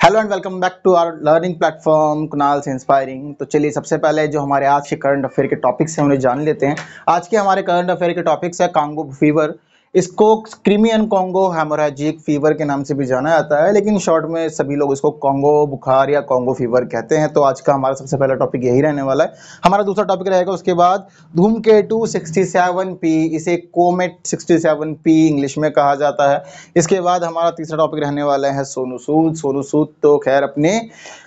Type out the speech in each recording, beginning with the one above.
Hello and welcome back to our learning platform Kunal से inspiring. तो चलिए सबसे पहले जो हमारे आज के करंट अफेयर के टॉपिक्स हैं उन्हें जान लेते हैं। आज के हमारे करंट अफेयर के टॉपिक्स है कांगो फीवर। इसको क्रीमियन कॉन्गो हेमोरेजिक फीवर के नाम से भी जाना जाता है, लेकिन शॉर्ट में सभी लोग इसको कॉन्गो बुखार या कॉन्गो फीवर कहते हैं। तो आज का हमारा सबसे पहला टॉपिक यही रहने वाला है। हमारा दूसरा टॉपिक रहेगा उसके बाद धूमकेतु 67P, इसे कोमेट 67P इंग्लिश में कहा जाता है। इसके बाद हमारा तीसरा टॉपिक रहने वाला है सोनू सूद। सोनू सूद तो खैर अपने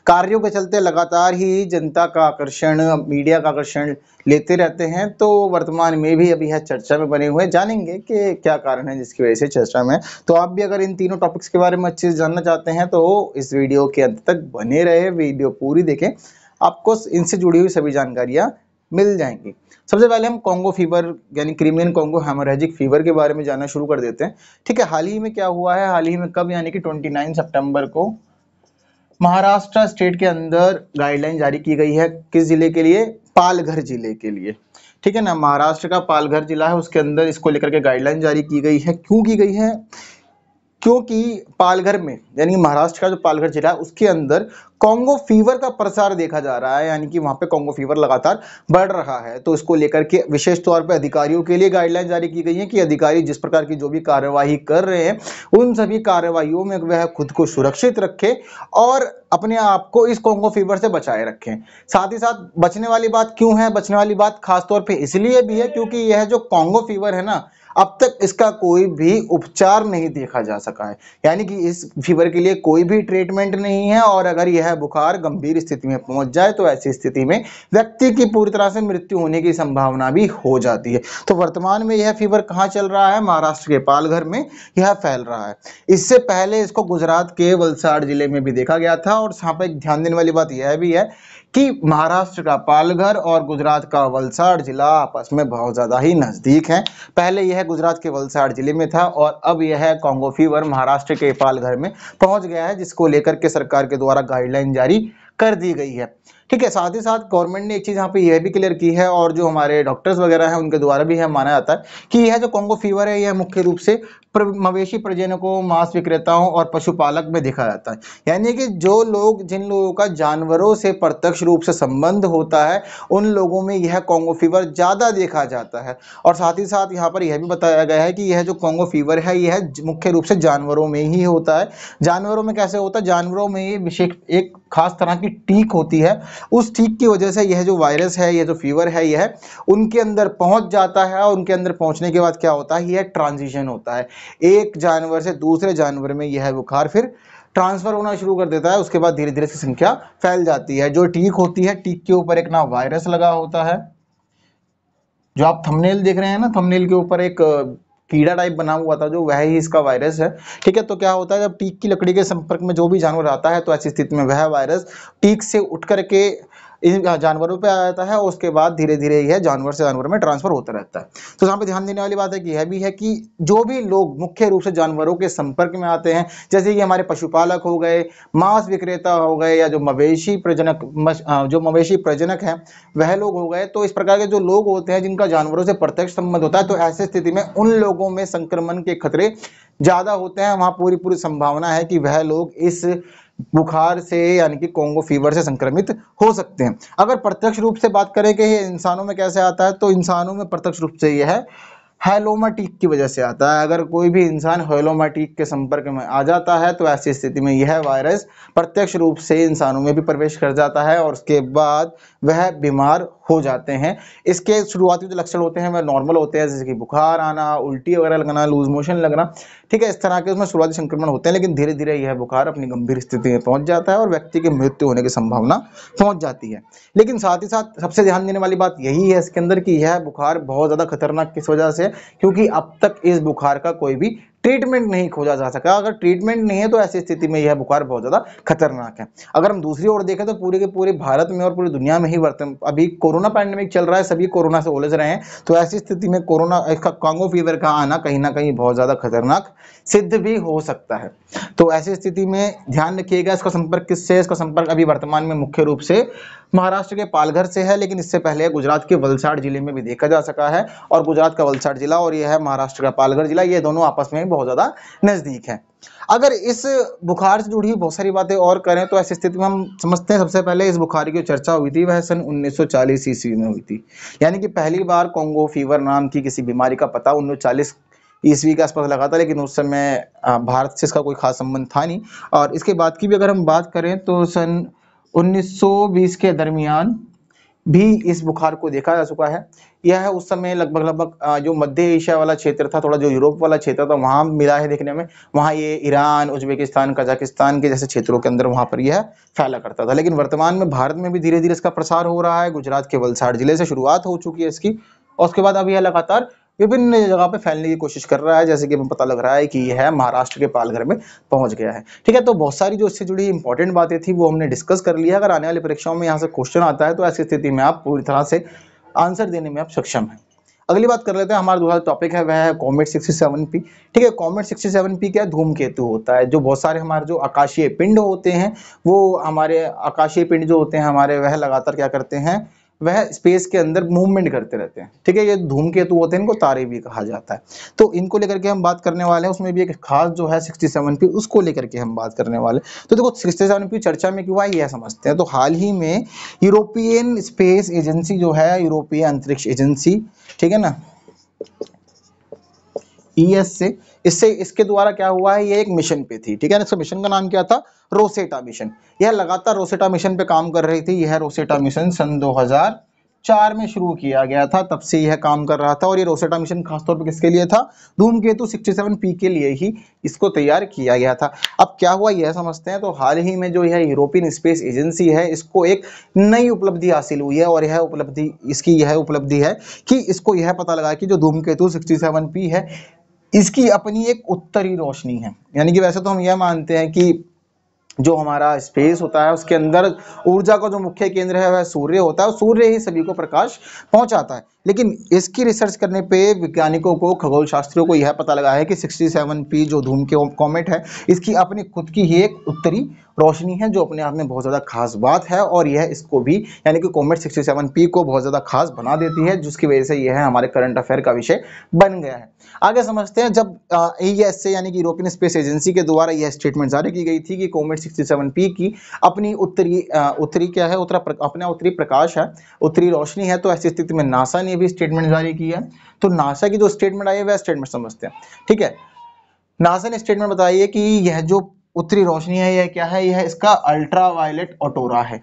कार्यों के चलते लगातार ही जनता का आकर्षण, मीडिया का आकर्षण लेते रहते हैं, तो वर्तमान में भी अभी है चर्चा में बने हुए। जानेंगे कि क्या कारण है जिसकी वजह से चर्चा में। तो आप भी अगर इन तीनों टॉपिक्स के बारे में अच्छे से जानना चाहते हैं तो इस वीडियो के अंत तक बने रहे, वीडियो पूरी देखें, आपको इनसे जुड़ी हुई सभी जानकारियां मिल जाएंगी। सबसे पहले हम कॉन्गो फीवर यानी क्रीमियन कॉन्गो हेमोरेजिक फीवर के बारे में जानना शुरू कर देते हैं। ठीक है, हाल ही में क्या हुआ है, हाल ही में कब, यानी कि 29 सितंबर को महाराष्ट्र स्टेट के अंदर गाइडलाइन जारी की गई है। किस जिले के लिए? पालघर जिले के लिए। ठीक है ना, महाराष्ट्र का पालघर जिला है, उसके अंदर इसको लेकर के गाइडलाइन जारी की गई है। क्यों की गई है? क्योंकि पालघर में यानी महाराष्ट्र का जो पालघर जिला है उसके अंदर कॉन्गो फीवर का प्रसार देखा जा रहा है, यानी कि वहां पे कॉन्गो फीवर लगातार बढ़ रहा है। तो इसको लेकर के विशेष तौर पे अधिकारियों के लिए गाइडलाइन जारी की गई है कि अधिकारी जिस प्रकार की जो भी कार्यवाही कर रहे हैं उन सभी कार्यवाहियों में वह खुद को सुरक्षित रखे और अपने आप को इस कॉन्गो फीवर से बचाए रखें। साथ ही साथ बचने वाली बात क्यों है? बचने वाली बात खासतौर पर इसलिए भी है क्योंकि यह जो कॉन्गो फीवर है ना, अब तक इसका कोई भी उपचार नहीं देखा जा सका है, यानी कि इस फीवर के लिए कोई भी ट्रीटमेंट नहीं है। और अगर यह बुखार गंभीर स्थिति में पहुंच जाए तो ऐसी स्थिति में व्यक्ति की पूरी तरह से मृत्यु होने की संभावना भी हो जाती है। तो वर्तमान में यह फीवर कहाँ चल रहा है? महाराष्ट्र के पालघर में यह फैल रहा है। इससे पहले इसको गुजरात के वलसाड़ जिले में भी देखा गया था। और यहाँ पर एक ध्यान देने वाली बात यह भी है कि महाराष्ट्र का पालघर और गुजरात का वलसाड़ जिला आपस में बहुत ज्यादा ही नजदीक हैं। पहले यह गुजरात के वलसाड़ जिले में था और अब यह कॉन्गो फीवर महाराष्ट्र के पालघर में पहुंच गया है, जिसको लेकर के सरकार के द्वारा गाइडलाइन जारी कर दी गई है। ठीक है, साथ ही साथ गवर्नमेंट ने एक चीज यहाँ पे यह भी क्लियर की है और जो हमारे डॉक्टर्स वगैरह हैं उनके द्वारा भी यह माना जाता है कि यह जो कॉन्गो फीवर है यह मुख्य रूप से मवेशी प्रजनकों, मांस विक्रेताओं और पशुपालक में देखा जाता है। यानी कि जिन लोगों का जानवरों से प्रत्यक्ष रूप से संबंध होता है उन लोगों में यह कॉन्गो फीवर ज्यादा देखा जाता है। और साथ ही साथ यहाँ पर यह भी बताया गया है कि यह जो कॉन्गो फीवर है यह मुख्य रूप से जानवरों में ही होता है। जानवरों में कैसे होता है? जानवरों में ये विशेष एक खास तरह की टीक होती है, उस टीक की वजह से यह जो वायरस है, यह जो फीवर है, यह उनके अंदर पहुंच जाता है। और उनके अंदर पहुंचने के बाद क्या होता है? यह ट्रांजिशन होता है, एक जानवर से दूसरे जानवर में यह बुखार फिर ट्रांसफर होना शुरू कर देता है। उसके बाद धीरे धीरे इसकी संख्या फैल जाती है। जो टीक होती है, टीक के ऊपर एक ना वायरस लगा होता है, जो आप थंबनेल देख रहे हैं ना, थंबनेल के ऊपर एक कीड़ा टाइप बना हुआ था, जो वह ही इसका वायरस है। ठीक है, तो क्या होता है जब टीक की लकड़ी के संपर्क में जो भी जानवर आता है तो ऐसी स्थिति में वह वायरस टीक से उठ करके इन जानवरों पे आ जाता है और उसके बाद धीरे धीरे यह जानवर से जानवर में ट्रांसफर होता रहता है। तो यहाँ पे ध्यान देने वाली बात है कि यह भी है कि जो भी लोग मुख्य रूप से जानवरों के संपर्क में आते हैं, जैसे कि हमारे पशुपालक हो गए, मांस विक्रेता हो गए, या जो मवेशी प्रजनक हैं वह लोग हो गए, तो इस प्रकार के जो लोग होते हैं जिनका जानवरों से प्रत्यक्ष संबंध होता है, तो ऐसी स्थिति में उन लोगों में संक्रमण के खतरे ज्यादा होते हैं। वहां पूरी पूरी संभावना है कि वह लोग इस बुखार से यानी कि कॉन्गो फीवर से संक्रमित हो सकते हैं। अगर प्रत्यक्ष रूप से बात करें कि ये इंसानों में कैसे आता है, तो इंसानों में प्रत्यक्ष रूप से यह है हेलोमाटीक की वजह से आता है। अगर कोई भी इंसान हेलोमाटीक के संपर्क में आ जाता है तो ऐसी स्थिति में यह वायरस प्रत्यक्ष रूप से इंसानों में भी प्रवेश कर जाता है और उसके बाद वह बीमार हो जाते हैं। इसके शुरुआती जो लक्षण होते हैं वह नॉर्मल होते हैं, जैसे कि बुखार आना, उल्टी वगैरह लगना, लूज मोशन लगना। ठीक है, इस तरह के उसमें शुरुआती संक्रमण होते हैं, लेकिन धीरे धीरे यह बुखार अपनी गंभीर स्थिति में पहुंच जाता है और व्यक्ति की मृत्यु होने की संभावना पहुंच जाती है। लेकिन साथ ही साथ सबसे ध्यान देने वाली बात यही है इसके अंदर कि यह बुखार बहुत ज्यादा खतरनाक किस वजह से, क्योंकि अब तक इस बुखार का कोई भी ट्रीटमेंट नहीं खोजा जा सका। अगर ट्रीटमेंट नहीं है तो ऐसी स्थिति में यह बुखार बहुत ज्यादा खतरनाक है। अगर हम दूसरी ओर देखें तो पूरे के पूरे भारत में और पूरी दुनिया में ही अभी कोरोना पैंडेमिक चल रहा है, सभी कोरोना से उलझ रहे हैं। तो ऐसी स्थिति में कॉन्गो फीवर का आना कहीं ना कहीं बहुत ज्यादा खतरनाक सिद्ध भी हो सकता है। तो ऐसी स्थिति में ध्यान रखिएगा, इसका संपर्क किससे? इसका संपर्क अभी वर्तमान में मुख्य रूप से महाराष्ट्र के पालघर से है, लेकिन इससे पहले गुजरात के वलसाड़ जिले में भी देखा जा सका है। और गुजरात का वलसाड़ जिला और यह है महाराष्ट्र का पालघर जिला, ये दोनों आपस में बहुत ज्यादा नजदीक है। अगर इस बुखार से जुड़ी हुई बहुत सारी बातें और करें तो ऐसी स्थिति में हम समझते हैं सबसे पहले इस बुखार की जो चर्चा हुई थी वह सन 1940 ईस्वी में हुई थी। यानी कि पहली बार कॉन्गो फीवर नाम की किसी बीमारी का पता 1940 ईस्वी के आसपास लगा था, लेकिन उस समय भारत से इसका कोई खास संबंध था नहीं। और इसके बाद की भी अगर हम बात करें तो सन 1920 के दरमियान भी इस बुखार को देखा जा चुका है। यह उस समय लगभग जो मध्य एशिया वाला क्षेत्र था, थोड़ा जो यूरोप वाला क्षेत्र था, वहां मिला है देखने में। वहां ये ईरान, उज्बेकिस्तान, कजाकिस्तान के जैसे क्षेत्रों के अंदर वहां पर यह फैला करता था। लेकिन वर्तमान में भारत में भी धीरे धीरे इसका प्रसार हो रहा है। गुजरात के वलसाड़ जिले से शुरुआत हो चुकी है इसकी, और उसके बाद अब यह लगातार विभिन्न जगह पे फैलने की कोशिश कर रहा है, जैसे कि हमें पता लग रहा है कि यह महाराष्ट्र के पालघर में पहुंच गया है। ठीक है, तो बहुत सारी जो इससे जुड़ी इंपॉर्टेंट बातें थी वो हमने डिस्कस कर लिया। अगर आने वाली परीक्षाओं में यहाँ से क्वेश्चन आता है तो ऐसी स्थिति में आप पूरी तरह से आंसर देने में आप सक्षम हैं। अगली बात कर लेते हैं, हमारा दूसरा टॉपिक है वह है कॉमेट 67P। ठीक है, कॉमेट 67P क्या है? धूमकेतु होता है। जो बहुत सारे हमारे जो आकाशीय पिंड होते हैं, वो हमारे आकाशीय पिंड जो होते हैं हमारे, वह लगातार क्या करते हैं, वह स्पेस के अंदर मूवमेंट करते रहते हैं। ठीक है, ये धूमकेतु होते हैं, इनको तारे भी कहा जाता है। तो इनको लेकर के हम बात करने वाले हैं। उसमें भी एक खास जो है 67P, उसको लेकर के हम बात करने वाले। तो देखो 67P चर्चा में क्यों आई यह समझते हैं। तो हाल ही में यूरोपियन स्पेस एजेंसी जो है, यूरोपीय अंतरिक्ष एजेंसी, ठीक है ना, ES से इसके द्वारा क्या हुआ है, ये एक मिशन पे थी। ठीक है ना, इसका मिशन का नाम क्या था? Rosetta mission. यह लगातार रोसेटा मिशन पे काम कर रही थी। यह रोसेटा मिशन सन 2004 में शुरू किया गया था, तब से यह काम कर रहा था। और ये रोसेटा मिशन खासतौर पर किसके लिए था? धूमकेतु 67P के लिए ही इसको तैयार किया गया था। अब क्या हुआ यह समझते हैं। तो हाल ही में जो यह यूरोपियन स्पेस एजेंसी है, इसको एक नई उपलब्धि हासिल हुई है। और यह उपलब्धि है कि इसको यह पता लगा कि जो धूमकेतु 67P है, इसकी अपनी एक उत्तरी रोशनी है। यानी कि वैसे तो हम यह मानते हैं कि जो हमारा स्पेस होता है उसके अंदर ऊर्जा का जो मुख्य केंद्र है वह सूर्य होता है, और सूर्य ही सभी को प्रकाश पहुंचाता है। लेकिन इसकी रिसर्च करने पे वैज्ञानिकों को, खगोल शास्त्रियों को यह पता लगा है कि 67P जो कॉमेट है, इसकी अपनी खुद की ही एक उत्तरी रोशनी है, जो अपने आप में बहुत ज़्यादा खास बात है। और यह इसको भी, यानी कि कॉमेट 67P को बहुत ज़्यादा खास बना देती है, जिसकी वजह से यह हमारे करंट अफेयर का विषय बन गया है। आगे समझते हैं। जब ES से, यानी कि यूरोपियन स्पेस एजेंसी के द्वारा यह स्टेटमेंट जारी की गई थी कि कॉमेट 67P की अपनी उत्तरी क्या है, अपना उत्तरी प्रकाश है, उत्तरी रोशनी है। तो ऐसी स्थिति में नासा ने भी स्टेटमेंट जारी किया। तो नासा की जो स्टेटमेंट आई है वह स्टेटमेंट समझते हैं। ठीक है, नासा ने स्टेटमेंट बताई है कि यह जो उत्तरी रोशनी है यह क्या है, यह इसका अल्ट्रावायलेट ऑटोरा है।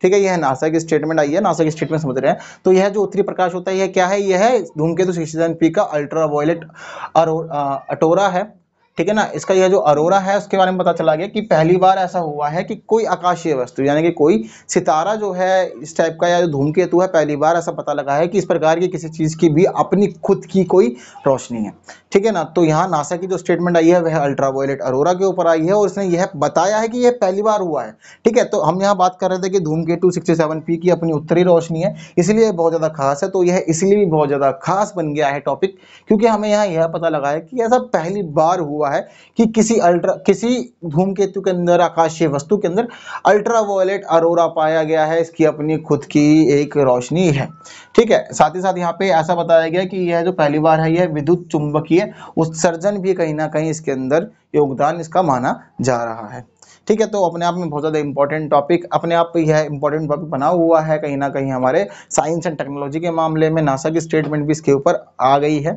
ठीक है, यह नासा की स्टेटमेंट आई है, नासा की स्टेटमेंट समझ रहे हैं। तो यह जो उत्तरी प्रकाश होता है यह क्या है, यह धूमकेतु 67P का अल्ट्रावायलेट ऑटोरा है। ठीक है ना, इसका यह जो अरोरा है उसके बारे में पता चला गया कि पहली बार ऐसा हुआ है कि कोई आकाशीय वस्तु, यानी कि कोई सितारा जो है इस टाइप का, या जो धूमकेतु है, पहली बार ऐसा पता लगा है कि इस प्रकार की किसी चीज की भी अपनी खुद की कोई रोशनी है। ठीक है ना, तो यहाँ नासा की जो स्टेटमेंट आई है वह अल्ट्रावायलेट अरोरा के ऊपर आई है, और इसने यह बताया है कि यह पहली बार हुआ है। ठीक है, तो हम यहाँ बात कर रहे थे कि धूमकेतु 67P की अपनी उत्तरी रोशनी है, इसलिए बहुत ज्यादा खास है। तो यह इसलिए भी बहुत ज्यादा खास बन गया है टॉपिक, क्योंकि हमें यहाँ यह पता लगा है कि ऐसा पहली बार हुआ है कि किसी धूमकेतु के अंदर, आकाशीय वस्तु के अंदर अल्ट्रावायलेट अरोरा पाया गया है, इसकी अपनी खुद की एक रोशनी है। ठीक है, साथ ही साथ यहाँ पे ऐसा बताया गया कि यह जो पहली बार है यह विद्युत चुंबकीय उत्सर्जन भी कहीं ना कहीं इसके अंदर योगदान इसका माना जा रहा है। ठीक है, तो अपने आप में बहुत ज़्यादा इंपॉर्टेंट टॉपिक, अपने आप पे यह इंपॉर्टेंट टॉपिक बना हुआ है कहीं ना कहीं हमारे साइंस एंड टेक्नोलॉजी के मामले में। नासा की स्टेटमेंट भी इसके ऊपर आ गई है।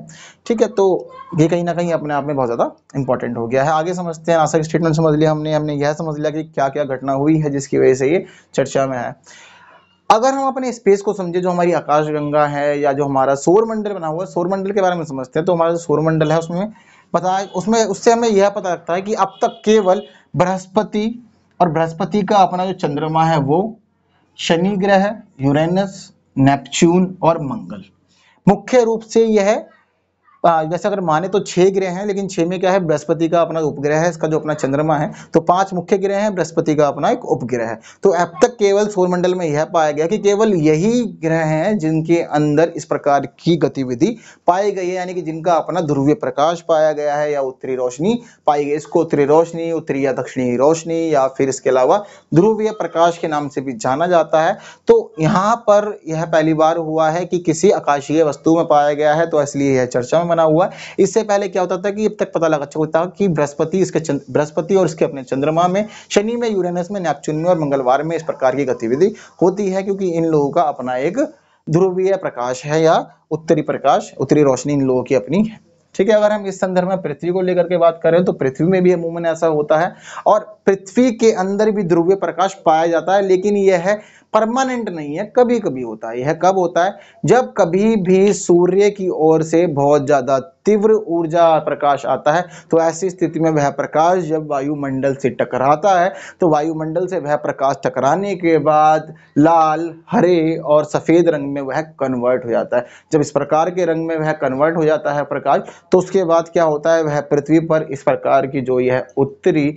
ठीक है, तो ये कहीं ना कहीं अपने आप में बहुत ज़्यादा इंपॉर्टेंट हो गया है। आगे समझते हैं। नासा की स्टेटमेंट समझ लिया हमने यह समझ लिया कि क्या क्या घटना हुई है जिसकी वजह से ये चर्चा में है। अगर हम अपने स्पेस को समझे, जो हमारी आकाशगंगा है या जो हमारा सौरमंडल बना हुआ है, सौरमंडल के बारे में समझते हैं। तो हमारा जो सौरमंडल है उससे हमें यह पता लगता है कि अब तक केवल बृहस्पति और बृहस्पति का अपना जो चंद्रमा है वो, शनि ग्रह, यूरेनस, नेपच्यून और मंगल, मुख्य रूप से यह वैसे अगर माने तो 6 ग्रह हैं, लेकिन 6 में क्या है, बृहस्पति का अपना उपग्रह है, इसका जो अपना चंद्रमा है। तो 5 मुख्य ग्रह हैं, बृहस्पति का अपना एक उपग्रह है। तो अब तक केवल सौरमंडल में यह पाया गया कि केवल यही ग्रह हैं जिनके अंदर इस प्रकार की गतिविधि पाई गई है, यानी कि जिनका अपना ध्रुवीय प्रकाश पाया गया है या उत्तरी रोशनी पाई गई। इसको उत्तरी रोशनी, उत्तरी या दक्षिणी रोशनी, या फिर इसके अलावा ध्रुवीय प्रकाश के नाम से भी जाना जाता है। तो यहाँ पर यह पहली बार हुआ है कि किसी आकाशीय वस्तु में पाया गया है, तो इसलिए यह चर्चा में बना हुआ है। इससे पहले क्या होता था कि अब तक पता लगा चलता कि बृहस्पति और इसके अपने चंद्रमा में, शनि में, यूरेनस में, नेपच्यून में और मंगलवार में इस प्रकार की गतिविधि होती है, क्योंकि इन लोगों का अपना एक ध्रुवीय प्रकाश है या उत्तरी प्रकाश, उत्तरी रोशनी इन लोगों की अपनी है। ठीक है, अगर हम इस संदर्भ में पृथ्वी को लेकर के बात करें तो पृथ्वी में भी अमूमन ऐसा होता है और पृथ्वी के अंदर भी ध्रुवीय प्रकाश पाया जाता है, लेकिन यह है परमानेंट नहीं है, कभी कभी होता है। यह कब होता है? जब कभी भी सूर्य की ओर से बहुत ज्यादा तीव्र ऊर्जा प्रकाश आता है, तो ऐसी स्थिति में वह प्रकाश जब वायुमंडल से टकराता है तो वायुमंडल से वह प्रकाश टकराने के बाद लाल, हरे और सफेद रंग में वह कन्वर्ट हो जाता है। जब इस प्रकार के रंग में वह कन्वर्ट हो जाता है प्रकाश, तो उसके बाद क्या होता है, वह पृथ्वी पर इस प्रकार की जो यह उत्तरी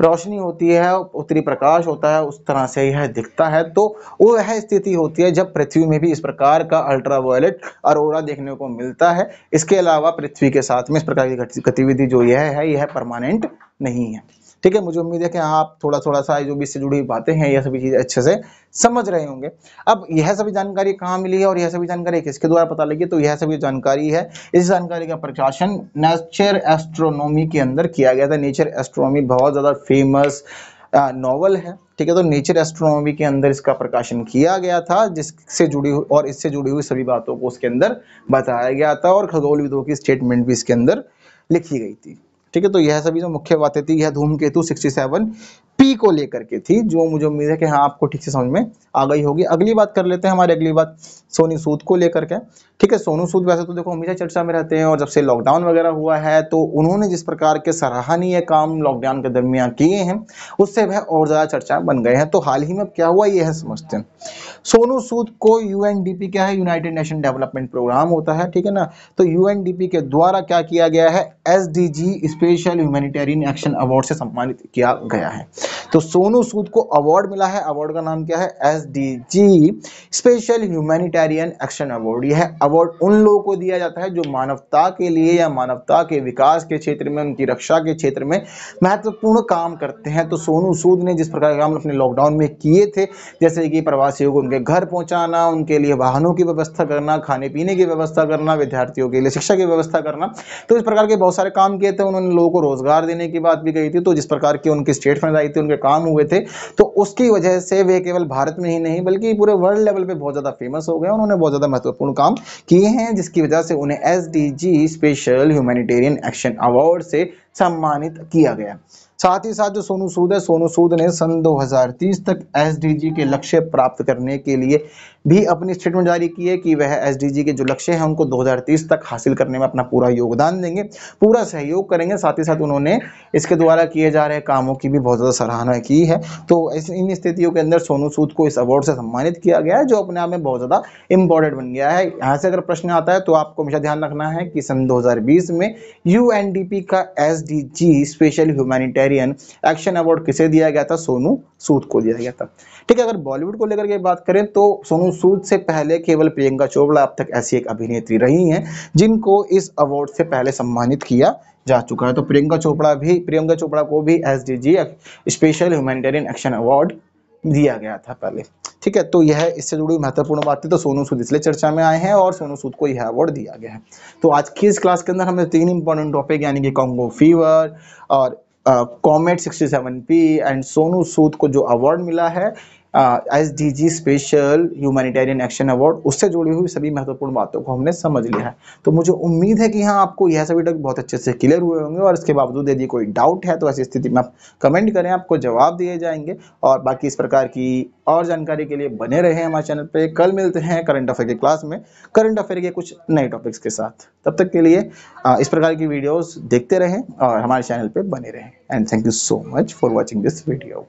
रोशनी होती है, उत्तरी प्रकाश होता है, उस तरह से यह दिखता है। तो वो वह स्थिति होती है जब पृथ्वी में भी इस प्रकार का अल्ट्रावायलेट अरोरा देखने को मिलता है। इसके अलावा पृथ्वी के साथ में इस प्रकार की गतिविधि जो यह है, यह परमानेंट नहीं है। ठीक है, मुझे उम्मीद है कि आप थोड़ा थोड़ा सा जो भी इससे जुड़ी हुई बातें हैं, यह सभी चीजें अच्छे से समझ रहे होंगे। अब यह सभी जानकारी कहाँ मिली है और यह सभी जानकारी किसके द्वारा पता लगी? तो यह सभी जानकारी है, इस जानकारी का प्रकाशन नेचर एस्ट्रोनॉमी के अंदर किया गया था। नेचर एस्ट्रोनॉमी बहुत ज्यादा फेमस नॉवल है। ठीक है, तो नेचर एस्ट्रोनॉमी के अंदर इसका प्रकाशन किया गया था, जिससे जुड़ी हुई और इससे जुड़ी हुई सभी बातों को उसके अंदर बताया गया था और खगोलविदों की स्टेटमेंट भी इसके अंदर लिखी गई थी। ठीक है, तो यह सभी जो मुख्य बातें थी, यह धूमकेतु 67P को लेकर के थी, जो मुझे उम्मीद है कि हाँ आपको ठीक से समझ में आ गई होगी। अगली बात कर लेते हैं, हमारी अगली बात सोनू सूद को लेकर के। ठीक है, सोनू सूद वैसे तो देखो हमेशा चर्चा में रहते हैं और जब से लॉकडाउन वगैरह हुआ है तो उन्होंने जिस प्रकार के सराहनीय काम लॉकडाउन के दरमियान किए हैं, उससे वह और ज्यादा चर्चा बन गए हैं। तो हाल ही में क्या हुआ यह समझते हैं। सोनू सूद को यूएनडीपी क्या है, यूनाइटेड नेशन डेवलपमेंट प्रोग्राम होता है, ठीक है ना। तो यूएनडीपी के द्वारा क्या किया गया है, SDG special humanitarian action award से सम्मानित किया गया है। तो सोनू सूद को अवार्ड मिला है, अवार्ड का नाम क्या है, SDG special humanitarian action award. यह अवार्ड उन लोगों को दिया जाता है जो मानवता के लिए या मानवता के विकास के क्षेत्र में, उनकी रक्षा के क्षेत्र में महत्वपूर्ण काम करते हैं। तो सोनू सूद ने जिस प्रकार के काम अपने लॉकडाउन में किए थे, जैसे कि प्रवासियों को उनके घर पहुंचाना, उनके लिए वाहनों की व्यवस्था करना, खाने पीने की व्यवस्था करना, विद्यार्थियों के लिए शिक्षा की व्यवस्था करना, तो इस प्रकार के बहुत सारे काम किए थे। उन्होंने लोगों को रोजगार देने की बात भी कही थी। तो जिस प्रकार की उनकी स्टेटमेंट आई थी, उनके काम हुए थे, तो उसकी वजह से वे केवल भारत में ही नहीं बल्कि पूरे वर्ल्ड लेवल पे बहुत ज्यादा फेमस हो गए। उन्होंने बहुत ज्यादा महत्वपूर्ण काम किए हैं, जिसकी वजह से उन्हें SDG special humanitarian action award से सम्मानित किया गया। साथ ही साथ जो सोनू सूद है, सोनू सूद ने सन 2030 तक एसडीजी के लक्ष्य प्राप्त करने के लिए भी अपनी स्टेटमेंट जारी की है कि वह एसडीजी के जो लक्ष्य हैं उनको 2030 तक हासिल करने में अपना पूरा योगदान देंगे, पूरा सहयोग करेंगे। साथ ही साथ उन्होंने इसके द्वारा किए जा रहे कामों की भी बहुत ज़्यादा सराहना की है। तो इन स्थितियों के अंदर सोनू सूद को इस अवार्ड से सम्मानित किया गया है, जो अपने आप में बहुत ज़्यादा इंपॉर्टेंट बन गया है। यहाँ से अगर प्रश्न आता है तो आपको हमेशा ध्यान रखना है कि सन 2020 में यूएनडीपी का SDG special humanitarian action award किसे दिया गया था, सोनू सूद को दिया गया था। ठीक है, अगर बॉलीवुड को लेकर के बात करें तो सोनू सूद से पहले केवल प्रियंका चोपड़ा अब तक ऐसी एक अभिनेत्री रही हैं जिनको इस अवार्ड से पहले सम्मानित किया जा चुका है। तो प्रियंका चोपड़ा को भी SDG special humanitarian action award दिया गया था पहले। ठीक है, तो यह इससे जुड़ी महत्वपूर्ण बात थी। तो सोनू सूद इसलिए चर्चा में आए हैं और सोनू सूद को यह अवार्ड दिया गया है। तो आज की इस क्लास के अंदर हमने 3 इंपॉर्टेंट टॉपिक यानी कि कांगो फीवर और comet 67P and Sonu Sood को जो अवार्ड मिला है SDG special humanitarian action award, उससे जुड़ी हुई सभी महत्वपूर्ण बातों को हमने समझ लिया है। तो मुझे उम्मीद है कि हाँ आपको यह सभी तक बहुत अच्छे से क्लियर हुए होंगे और इसके बावजूद यदि कोई डाउट है तो ऐसी स्थिति में आप कमेंट करें, आपको जवाब दिए जाएंगे। और बाकी इस प्रकार की और जानकारी के लिए बने रहे हमारे चैनल पे। कल मिलते हैं करंट अफेयर की क्लास में, करंट अफेयर के कुछ नए टॉपिक्स के साथ। तब तक के लिए इस प्रकार की वीडियोस देखते रहें और हमारे चैनल पे बने रहें। And thank you so much for watching this video.